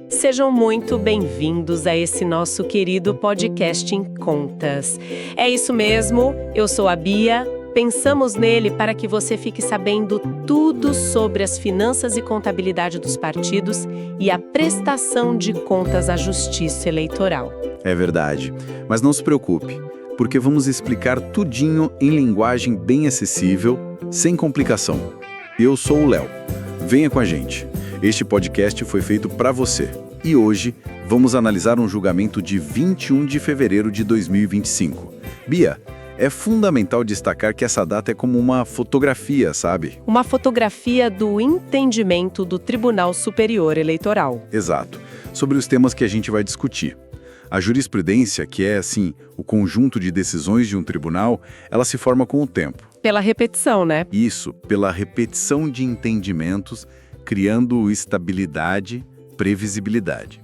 Sejam muito bem-vindos a esse nosso querido podcast em Contas. É isso mesmo, eu sou a Bia. Pensamos nele para que você fique sabendo tudo sobre as finanças e contabilidade dos partidos e a prestação de contas à Justiça Eleitoral. É verdade, mas não se preocupe, porque vamos explicar tudinho em linguagem bem acessível, sem complicação. Eu sou o Léo. Venha com a gente. Este podcast foi feito para você. E hoje vamos analisar um julgamento de 21 de fevereiro de 2025. Bia, é fundamental destacar que essa data é como uma fotografia, sabe? Uma fotografia do entendimento do Tribunal Superior Eleitoral. Exato. Sobre os temas que a gente vai discutir. A jurisprudência, que é, assim, o conjunto de decisões de um tribunal, ela se forma com o tempo. Pela repetição, né? Isso, pela repetição de entendimentos, criando estabilidade, previsibilidade.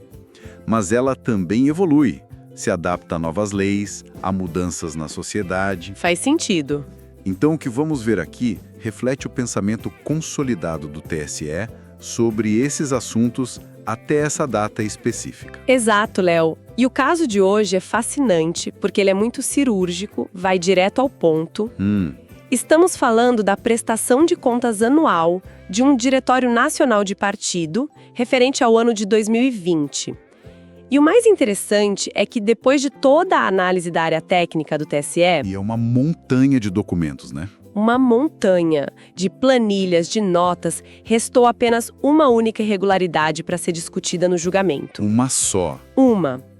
Mas ela também evolui, se adapta a novas leis, a mudanças na sociedade. Faz sentido. Então, o que vamos ver aqui reflete o pensamento consolidado do TSE sobre esses assuntos até essa data específica. Exato, Léo. E o caso de hoje é fascinante, porque ele é muito cirúrgico, vai direto ao ponto. Estamos falando da prestação de contas anual de um Diretório Nacional de Partido, referente ao ano de 2020. E o mais interessante é que depois de toda a análise da área técnica do TSE... E é uma montanha de documentos, né? Uma montanha de planilhas, de notas, restou apenas uma única irregularidade para ser discutida no julgamento. Uma só.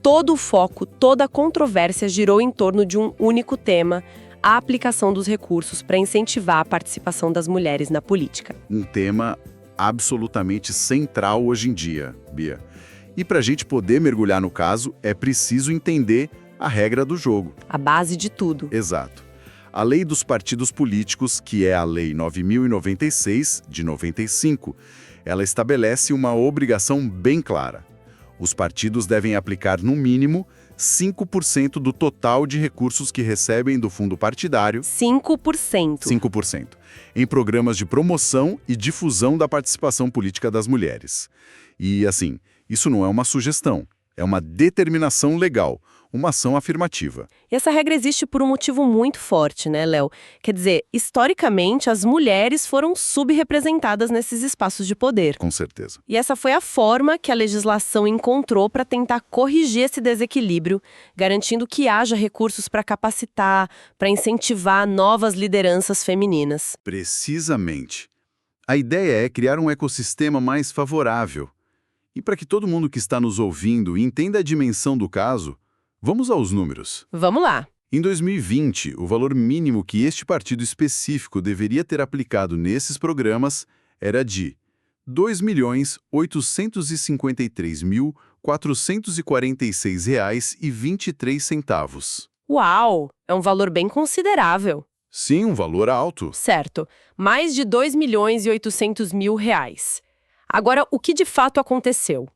Todo o foco, toda a controvérsia girou em torno de um único tema: a aplicação dos recursos para incentivar a participação das mulheres na política. Um tema absolutamente central hoje em dia, Bia. E para a gente poder mergulhar no caso, é preciso entender a regra do jogo. A base de tudo. Exato. A Lei dos Partidos Políticos, que é a Lei 9.096, de 95, ela estabelece uma obrigação bem clara. Os partidos devem aplicar, no mínimo, 5% do total de recursos que recebem do fundo partidário. 5%. 5%. Em programas de promoção e difusão da participação política das mulheres. E, assim, isso não é uma sugestão, é uma determinação legal, uma ação afirmativa. E essa regra existe por um motivo muito forte, né, Léo? Quer dizer, historicamente, as mulheres foram subrepresentadas nesses espaços de poder. Com certeza. E essa foi a forma que a legislação encontrou para tentar corrigir esse desequilíbrio, garantindo que haja recursos para capacitar, para incentivar novas lideranças femininas. Precisamente. A ideia é criar um ecossistema mais favorável. E para que todo mundo que está nos ouvindo entenda a dimensão do caso, vamos aos números. Vamos lá. Em 2020, o valor mínimo que este partido específico deveria ter aplicado nesses programas era de R$ 2.853.446,23. Uau! É um valor bem considerável. Sim, um valor alto. Certo. Mais de R$ 2.800.000. Agora, o que de fato aconteceu?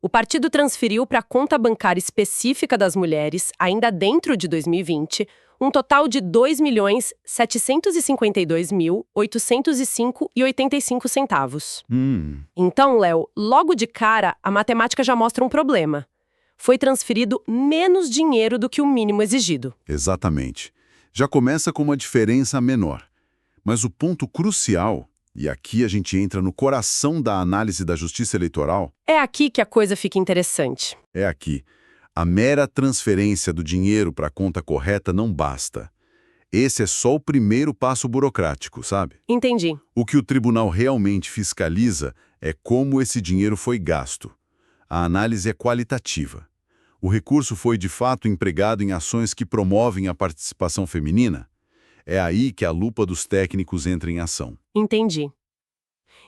O partido transferiu para a conta bancária específica das mulheres, ainda dentro de 2020, um total de R$ 2.752.805,85. Então, Léo, logo de cara, a matemática já mostra um problema. Foi transferido menos dinheiro do que o mínimo exigido. Exatamente. Já começa com uma diferença menor. Mas o ponto crucial, e aqui a gente entra no coração da análise da Justiça Eleitoral... É aqui que a coisa fica interessante. É aqui. A mera transferência do dinheiro para a conta correta não basta. Esse é só o primeiro passo burocrático, sabe? Entendi. O que o tribunal realmente fiscaliza é como esse dinheiro foi gasto. A análise é qualitativa. O recurso foi, de fato, empregado em ações que promovem a participação feminina? É aí que a lupa dos técnicos entra em ação. Entendi.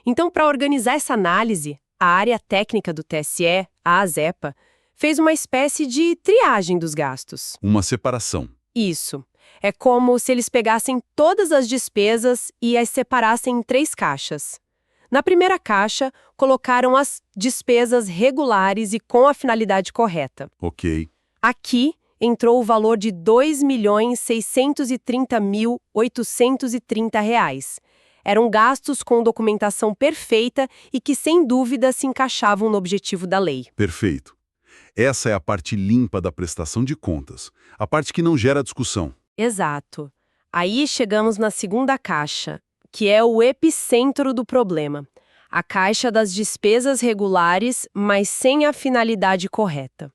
Então, para organizar essa análise, a área técnica do TSE, a ASEPA, fez uma espécie de triagem dos gastos. Uma separação. Isso. É como se eles pegassem todas as despesas e as separassem em 3 caixas. Na primeira caixa, colocaram as despesas regulares e com a finalidade correta. Ok. Aqui entrou o valor de R$ 2.630.830. Eram gastos com documentação perfeita e que, sem dúvida, se encaixavam no objetivo da lei. Perfeito. Essa é a parte limpa da prestação de contas, a parte que não gera discussão. Exato. Aí chegamos na segunda caixa, que é o epicentro do problema. A caixa das despesas regulares, mas sem a finalidade correta.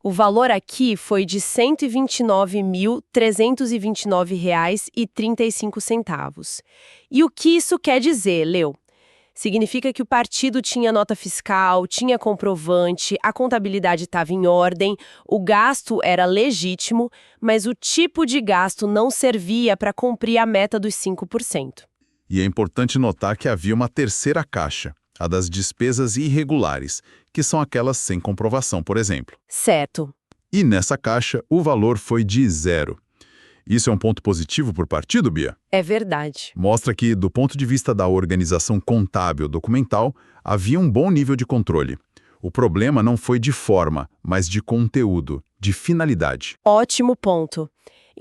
O valor aqui foi de R$ 129.329,35. E o que isso quer dizer, Leo? Significa que o partido tinha nota fiscal, tinha comprovante, a contabilidade estava em ordem, o gasto era legítimo, mas o tipo de gasto não servia para cumprir a meta dos 5%. E é importante notar que havia uma terceira caixa, a das despesas irregulares, que são aquelas sem comprovação, por exemplo. Certo. E nessa caixa, o valor foi de 0. Isso é um ponto positivo por partido, Bia? É verdade. Mostra que, do ponto de vista da organização contábil documental, havia um bom nível de controle. O problema não foi de forma, mas de conteúdo, de finalidade. Ótimo ponto.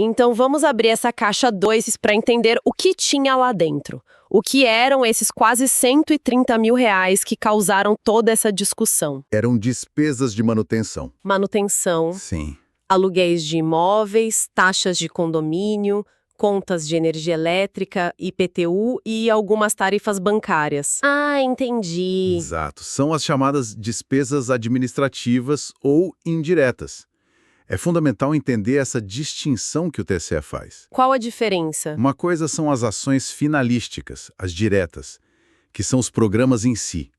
Então vamos abrir essa caixa 2 para entender o que tinha lá dentro. O que eram esses quase R$ 130 mil que causaram toda essa discussão? Eram despesas de manutenção. Manutenção, Sim. aluguéis de imóveis, taxas de condomínio, contas de energia elétrica, IPTU e algumas tarifas bancárias. Ah, entendi. Exato. São as chamadas despesas administrativas ou indiretas. É fundamental entender essa distinção que o TSE faz. Qual a diferença? Uma coisa são as ações finalísticas, as diretas, que são os programas em si.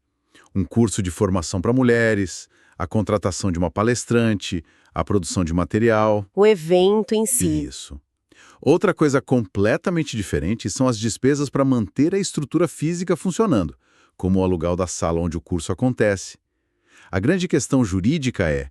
Um curso de formação para mulheres, a contratação de uma palestrante, a produção de material. O evento em si. Isso. Outra coisa completamente diferente são as despesas para manter a estrutura física funcionando, como o aluguel da sala onde o curso acontece. A grande questão jurídica é: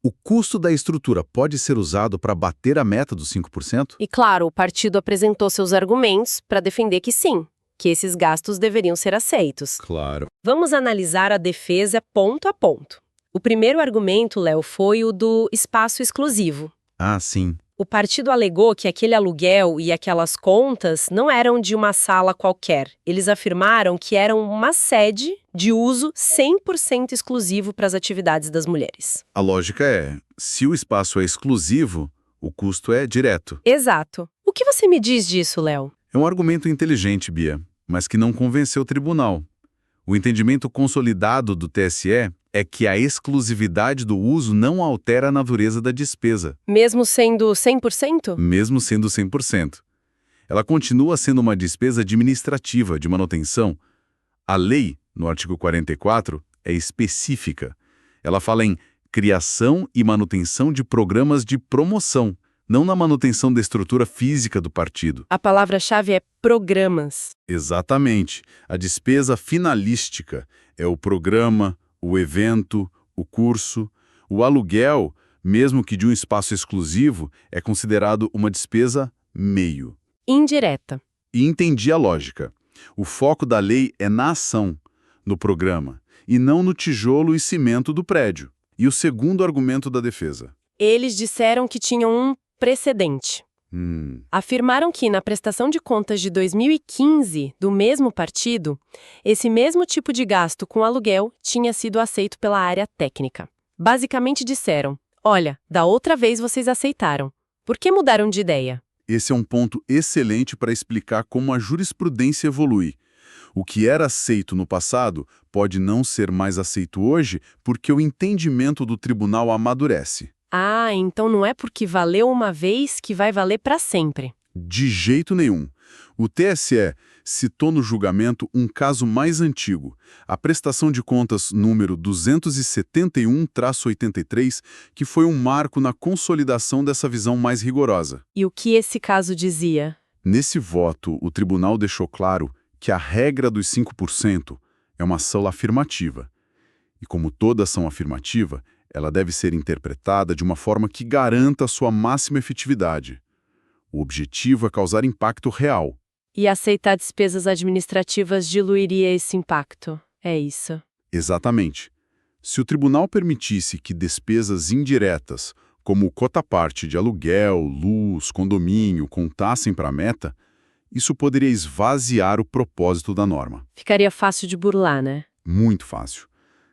o custo da estrutura pode ser usado para bater a meta dos 5%? E claro, o partido apresentou seus argumentos para defender que sim, que esses gastos deveriam ser aceitos. Claro. Vamos analisar a defesa ponto a ponto. O primeiro argumento, Léo, foi o do espaço exclusivo. Ah, sim. O partido alegou que aquele aluguel e aquelas contas não eram de uma sala qualquer. Eles afirmaram que eram uma sede de uso 100% exclusivo para as atividades das mulheres. A lógica é, se o espaço é exclusivo, o custo é direto. Exato. O que você me diz disso, Léo? É um argumento inteligente, Bia, mas que não convenceu o tribunal. O entendimento consolidado do TSE é que a exclusividade do uso não altera a natureza da despesa. Mesmo sendo 100%? Mesmo sendo 100%. Ela continua sendo uma despesa administrativa de manutenção. A lei, no artigo 44, é específica. Ela fala em criação e manutenção de programas de promoção, não na manutenção da estrutura física do partido. A palavra-chave é programas. Exatamente. A despesa finalística é o programa, o evento, o curso. O aluguel, mesmo que de um espaço exclusivo, é considerado uma despesa meio. Indireta. E entendi a lógica. O foco da lei é na ação, no programa, e não no tijolo e cimento do prédio. E o segundo argumento da defesa? Eles disseram que tinham um precedente. Afirmaram que, na prestação de contas de 2015 do mesmo partido, esse mesmo tipo de gasto com aluguel tinha sido aceito pela área técnica. Basicamente disseram: olha, da outra vez vocês aceitaram. Por que mudaram de ideia? Esse é um ponto excelente para explicar como a jurisprudência evolui. O que era aceito no passado pode não ser mais aceito hoje porque o entendimento do tribunal amadurece. Ah, então não é porque valeu uma vez que vai valer para sempre. De jeito nenhum. O TSE citou no julgamento um caso mais antigo, a prestação de contas número 271-83, que foi um marco na consolidação dessa visão mais rigorosa. E o que esse caso dizia? Nesse voto, o tribunal deixou claro que a regra dos 5% é uma ação afirmativa. E como toda ação afirmativa, ela deve ser interpretada de uma forma que garanta sua máxima efetividade. O objetivo é causar impacto real. E aceitar despesas administrativas diluiria esse impacto. É isso. Exatamente. Se o tribunal permitisse que despesas indiretas, como cota-parte de aluguel, luz, condomínio, contassem para a meta, Isso poderia esvaziar o propósito da norma. Ficaria fácil de burlar, né? Muito fácil.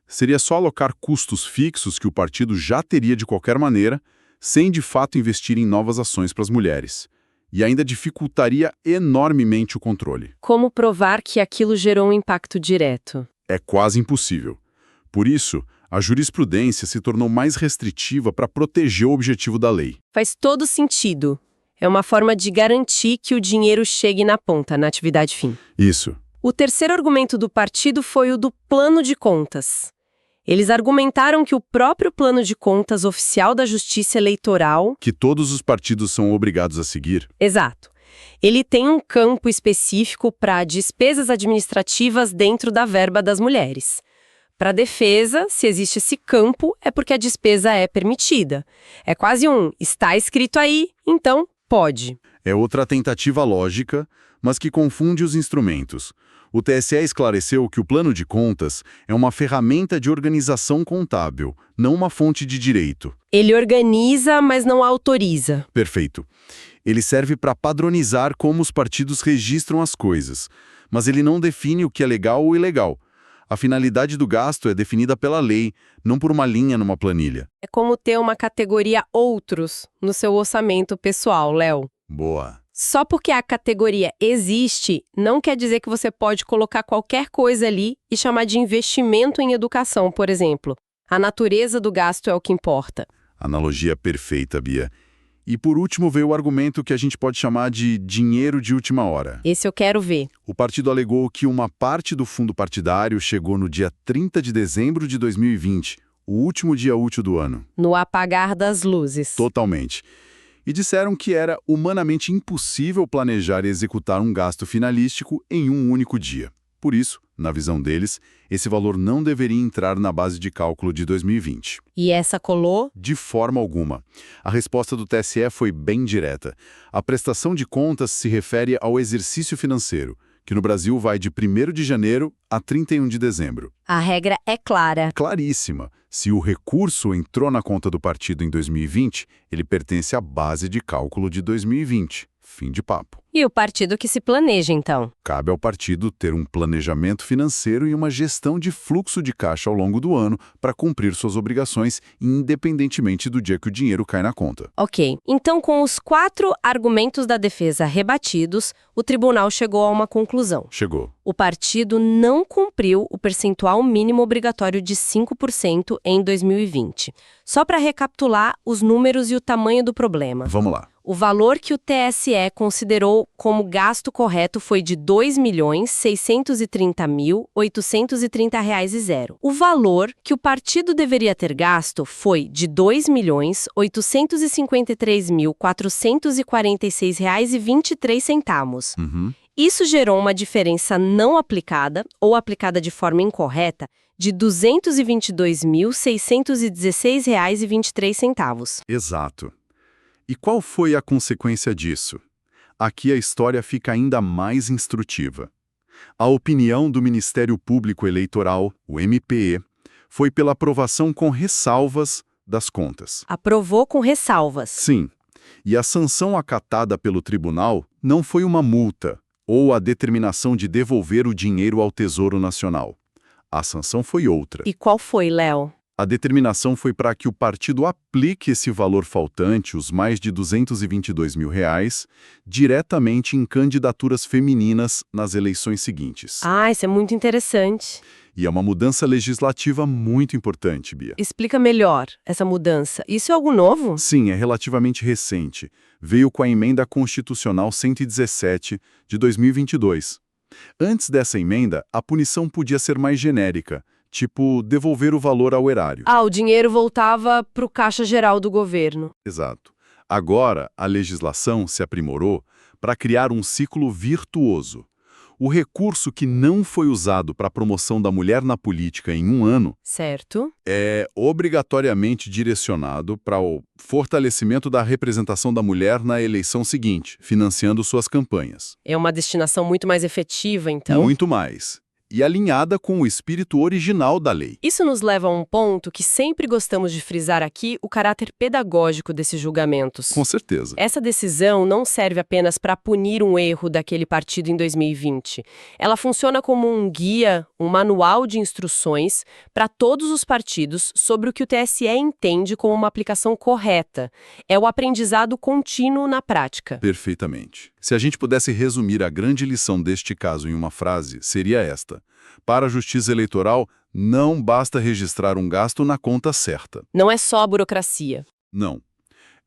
Seria só alocar custos fixos que o partido já teria de qualquer maneira, sem de fato investir em novas ações para as mulheres. E ainda dificultaria enormemente o controle. Como provar que aquilo gerou um impacto direto? É quase impossível. Por isso, a jurisprudência se tornou mais restritiva para proteger o objetivo da lei. Faz todo sentido. É uma forma de garantir que o dinheiro chegue na ponta, na atividade fim. Isso. O terceiro argumento do partido foi o do plano de contas. Eles argumentaram que o próprio plano de contas oficial da Justiça Eleitoral... Que todos os partidos são obrigados a seguir. Exato. Ele tem um campo específico para despesas administrativas dentro da verba das mulheres. Para a defesa, se existe esse campo, é porque a despesa é permitida. É quase está escrito aí, então pode. É outra tentativa lógica, mas que confunde os instrumentos. O TSE esclareceu que o plano de contas é uma ferramenta de organização contábil, não uma fonte de direito. Ele organiza, mas não autoriza. Perfeito. Ele serve para padronizar como os partidos registram as coisas, mas ele não define o que é legal ou ilegal. A finalidade do gasto é definida pela lei, não por uma linha numa planilha. É como ter uma categoria outros no seu orçamento pessoal, Léo. Boa. Só porque a categoria existe, não quer dizer que você pode colocar qualquer coisa ali e chamar de investimento em educação, por exemplo. A natureza do gasto é o que importa. Analogia perfeita, Bia. E por último veio o argumento que a gente pode chamar de dinheiro de última hora. Esse eu quero ver. O partido alegou que uma parte do fundo partidário chegou no dia 30 de dezembro de 2020, o último dia útil do ano. No apagar das luzes. Totalmente. E disseram que era humanamente impossível planejar e executar um gasto finalístico em um único dia. Por isso, na visão deles, esse valor não deveria entrar na base de cálculo de 2020. E essa colou? De forma alguma. A resposta do TSE foi bem direta. A prestação de contas se refere ao exercício financeiro, que no Brasil vai de 1º de janeiro a 31 de dezembro. A regra é clara. Claríssima. Se o recurso entrou na conta do partido em 2020, ele pertence à base de cálculo de 2020. Fim de papo. E o partido que se planeja, então? Cabe ao partido ter um planejamento financeiro e uma gestão de fluxo de caixa ao longo do ano para cumprir suas obrigações, independentemente do dia que o dinheiro cai na conta. Ok. Então, com os 4 argumentos da defesa rebatidos, o tribunal chegou a uma conclusão. Chegou. O partido não cumpriu o percentual mínimo obrigatório de 5% em 2020. Só para recapitular os números e o tamanho do problema. Vamos lá. O valor que o TSE considerou como gasto correto foi de R$ 2.630.830,00. O valor que o partido deveria ter gasto foi de R$ 2.853.446,23. Isso gerou uma diferença não aplicada ou aplicada de forma incorreta de R$ 222.616,23. Exato. E qual foi a consequência disso? Aqui a história fica ainda mais instrutiva. A opinião do Ministério Público Eleitoral, o MPE, foi pela aprovação com ressalvas das contas. Aprovou com ressalvas. Sim. E a sanção acatada pelo tribunal não foi uma multa ou a determinação de devolver o dinheiro ao Tesouro Nacional. A sanção foi outra. E qual foi, Léo? A determinação foi para que o partido aplique esse valor faltante, os mais de R$ 222 mil, diretamente em candidaturas femininas nas eleições seguintes. Ah, isso é muito interessante. E é uma mudança legislativa muito importante, Bia. Explica melhor essa mudança. Isso é algo novo? Sim, é relativamente recente. Veio com a Emenda Constitucional 117 de 2022. Antes dessa emenda, a punição podia ser mais genérica, tipo devolver o valor ao erário. Ah, o dinheiro voltava para o Caixa Geral do governo. Exato. Agora, a legislação se aprimorou para criar um ciclo virtuoso. O recurso que não foi usado para a promoção da mulher na política em um ano Certo. é obrigatoriamente direcionado para o fortalecimento da representação da mulher na eleição seguinte, financiando suas campanhas. É uma destinação muito mais efetiva, então. Muito mais. e alinhada com o espírito original da lei. Isso nos leva a um ponto que sempre gostamos de frisar aqui, o caráter pedagógico desses julgamentos. Com certeza. Essa decisão não serve apenas para punir um erro daquele partido em 2020. Ela funciona como um guia, um manual de instruções para todos os partidos sobre o que o TSE entende como uma aplicação correta. É o aprendizado contínuo na prática. Perfeitamente. Se a gente pudesse resumir a grande lição deste caso em uma frase, seria esta: para a Justiça Eleitoral, não basta registrar um gasto na conta certa. Não é só a burocracia. Não.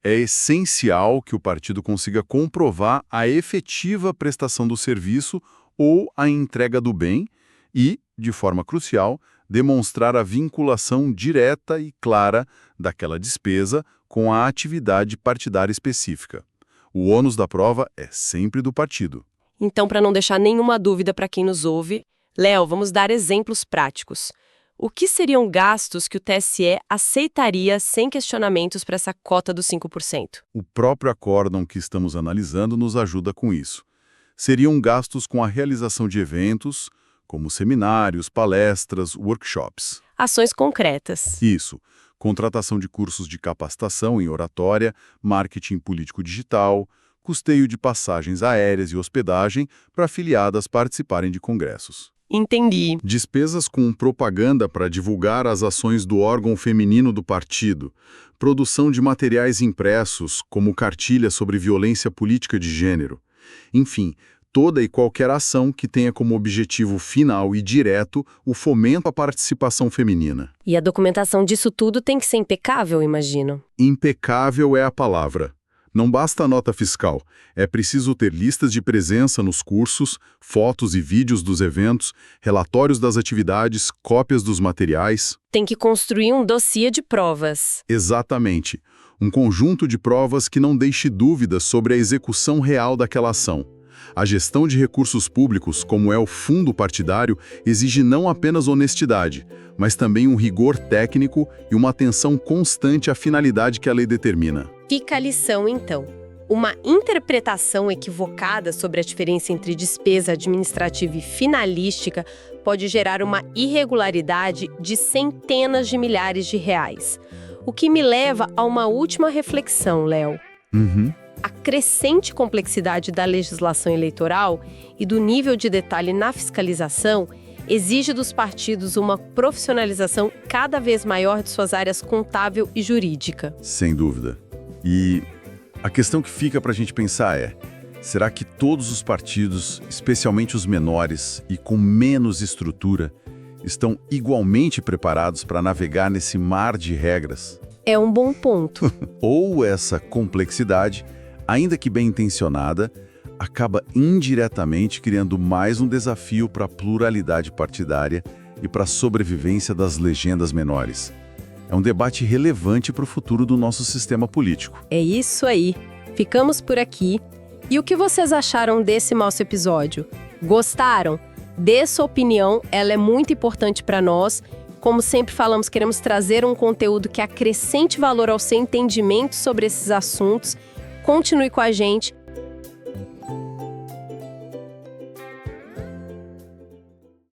É essencial que o partido consiga comprovar a efetiva prestação do serviço ou a entrega do bem e, de forma crucial, demonstrar a vinculação direta e clara daquela despesa com a atividade partidária específica. O ônus da prova é sempre do partido. Então, para não deixar nenhuma dúvida para quem nos ouve, Léo, vamos dar exemplos práticos. O que seriam gastos que o TSE aceitaria sem questionamentos para essa cota dos 5%? O próprio acórdão que estamos analisando nos ajuda com isso. Seriam gastos com a realização de eventos, como seminários, palestras, workshops. Ações concretas. Isso. Contratação de cursos de capacitação em oratória, marketing político digital, custeio de passagens aéreas e hospedagem para afiliadas participarem de congressos. Entendi. Despesas com propaganda para divulgar as ações do órgão feminino do partido, produção de materiais impressos, como cartilha sobre violência política de gênero. Enfim, toda e qualquer ação que tenha como objetivo final e direto o fomento à participação feminina. E a documentação disso tudo tem que ser impecável, imagino. Impecável é a palavra. Não basta a nota fiscal, é preciso ter listas de presença nos cursos, fotos e vídeos dos eventos, relatórios das atividades, cópias dos materiais. Tem que construir um dossiê de provas. Exatamente. Um conjunto de provas que não deixe dúvidas sobre a execução real daquela ação. A gestão de recursos públicos, como é o fundo partidário, exige não apenas honestidade, mas também um rigor técnico e uma atenção constante à finalidade que a lei determina. Fica a lição, então. Uma interpretação equivocada sobre a diferença entre despesa administrativa e finalística pode gerar uma irregularidade de centenas de milhares de reais. O que me leva a uma última reflexão, Léo. A crescente complexidade da legislação eleitoral e do nível de detalhe na fiscalização exige dos partidos uma profissionalização cada vez maior de suas áreas contábil e jurídica. Sem dúvida. E a questão que fica para a gente pensar é: será que todos os partidos, especialmente os menores e com menos estrutura, estão igualmente preparados para navegar nesse mar de regras? É um bom ponto. Ou essa complexidade, ainda que bem intencionada, acaba indiretamente criando mais um desafio para a pluralidade partidária e para a sobrevivência das legendas menores. É um debate relevante para o futuro do nosso sistema político. É isso aí. Ficamos por aqui. E o que vocês acharam desse nosso episódio? Gostaram? Dê sua opinião, ela é muito importante para nós. Como sempre falamos, queremos trazer um conteúdo que acrescente valor ao seu entendimento sobre esses assuntos. Continue com a gente,